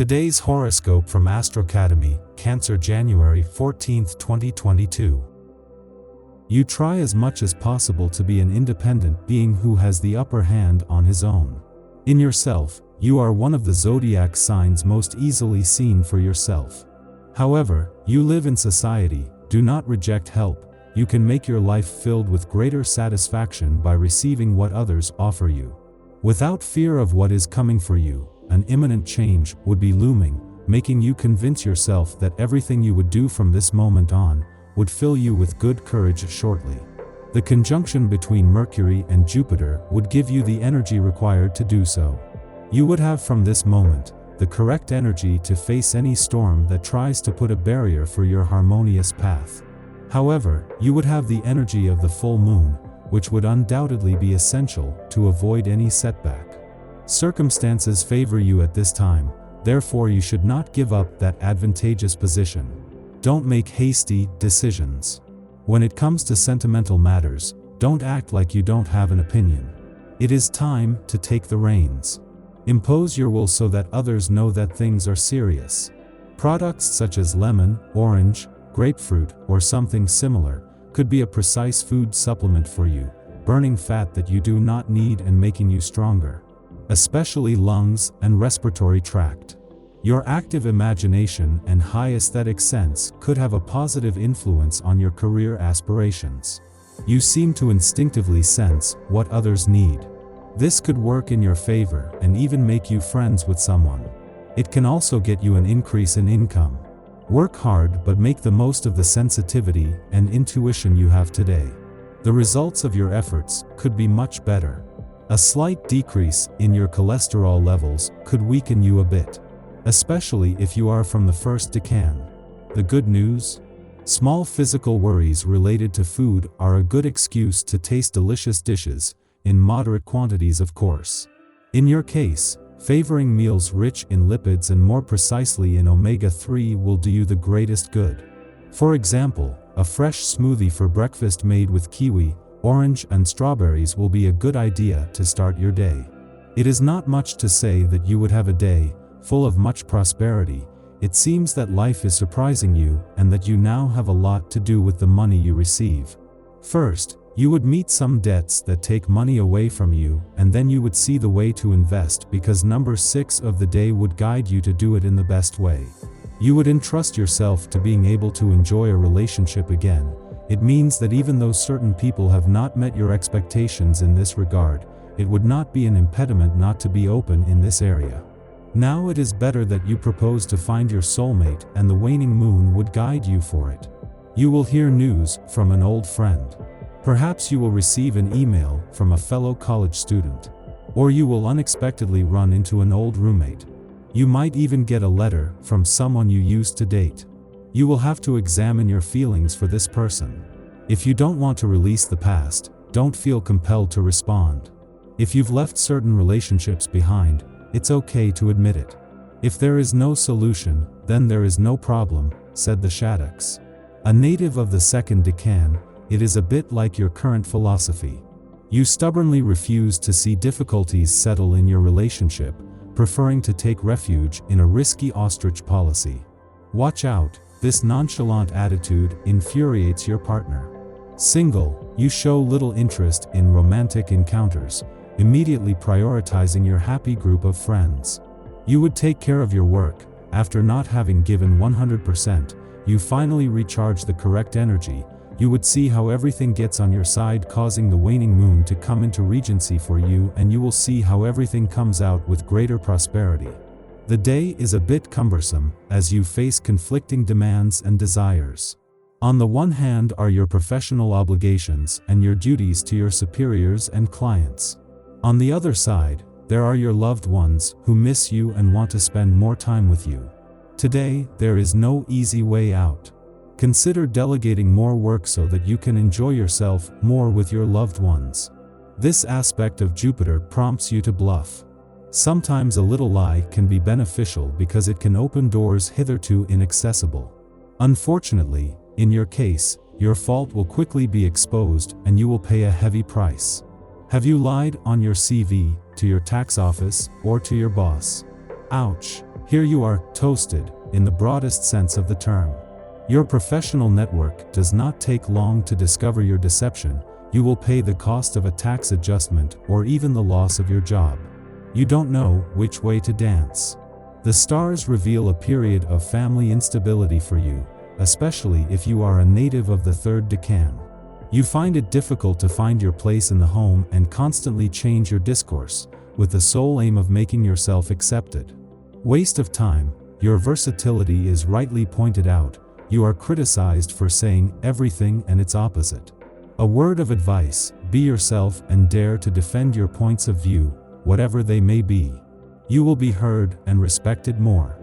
Today's horoscope from Astrocademy, Cancer, January 14, 2022. You try as much as possible to be an independent being who has the upper hand on his own. In yourself, you are one of the zodiac signs most easily seen for yourself. However, you live in society, do not reject help. You can make your life filled with greater satisfaction by receiving what others offer you. Without fear of what is coming for you, an imminent change would be looming, making you convince yourself that everything you would do from this moment on would fill you with good courage shortly. The conjunction between Mercury and Jupiter would give you the energy required to do so. You would have from this moment the correct energy to face any storm that tries to put a barrier for your harmonious path. However, you would have the energy of the full moon, which would undoubtedly be essential to avoid any setback. Circumstances favor you at this time, therefore you should not give up that advantageous position. Don't make hasty decisions. When it comes to sentimental matters, don't act like you don't have an opinion. It is time to take the reins. Impose your will so that others know that things are serious. Products such as lemon, orange, grapefruit, or something similar could be a precise food supplement for you, burning fat that you do not need and making you stronger, especially lungs and respiratory tract. Your active imagination and high aesthetic sense could have a positive influence on your career aspirations. You seem to instinctively sense what others need. This could work in your favor and even make you friends with someone. It can also get you an increase in income. Work hard but make the most of the sensitivity and intuition you have today. The results of your efforts could be much better. A slight decrease in your cholesterol levels could weaken you a bit, especially if you are from the first decan. The good news? Small physical worries related to food are a good excuse to taste delicious dishes, in moderate quantities of course. In your case, favoring meals rich in lipids and more precisely in omega-3 will do you the greatest good. For example, a fresh smoothie for breakfast made with kiwi, orange and strawberries will be a good idea to start your day. It is not much to say that you would have a day full of much prosperity. It seems that life is surprising you and that you now have a lot to do with the money you receive. First, you would meet some debts that take money away from you, and then you would see the way to invest because number 6 of the day would guide you to do it in the best way. You would entrust yourself to being able to enjoy a relationship again. It means that even though certain people have not met your expectations in this regard, it would not be an impediment not to be open in this area. Now it is better that you propose to find your soulmate, and the waning moon would guide you for it. You will hear news from an old friend. Perhaps you will receive an email from a fellow college student. Or you will unexpectedly run into an old roommate. You might even get a letter from someone you used to date. You will have to examine your feelings for this person. If you don't want to release the past, don't feel compelled to respond. If you've left certain relationships behind, it's okay to admit it. If there is no solution, then there is no problem, said the Shaddocks. A native of the second decan, it is a bit like your current philosophy. You stubbornly refuse to see difficulties settle in your relationship, preferring to take refuge in a risky ostrich policy. Watch out, this nonchalant attitude infuriates your partner. Single, you show little interest in romantic encounters, immediately prioritizing your happy group of friends. You would take care of your work. After not having given 100%, you finally recharge the correct energy. You would see how everything gets on your side, causing the waning moon to come into regency for you, and you will see how everything comes out with greater prosperity. The day is a bit cumbersome, as you face conflicting demands and desires. On the one hand are your professional obligations and your duties to your superiors and clients. On the other side, there are your loved ones who miss you and want to spend more time with you. Today, there is no easy way out. Consider delegating more work so that you can enjoy yourself more with your loved ones. This aspect of Jupiter prompts you to bluff. Sometimes a little lie can be beneficial because it can open doors hitherto inaccessible. Unfortunately, in your case, your fault will quickly be exposed and you will pay a heavy price. Have you lied on your CV, to your tax office, or to your boss? Ouch! Here you are, toasted, in the broadest sense of the term. Your professional network does not take long to discover your deception. You will pay the cost of a tax adjustment or even the loss of your job. You don't know which way to dance. The stars reveal a period of family instability for you, especially if you are a native of the third decan. You find it difficult to find your place in the home and constantly change your discourse, with the sole aim of making yourself accepted. Waste of time. Your versatility is rightly pointed out. You are criticized for saying everything and its opposite. A word of advice: be yourself and dare to defend your points of view, whatever they may be. You will be heard and respected more.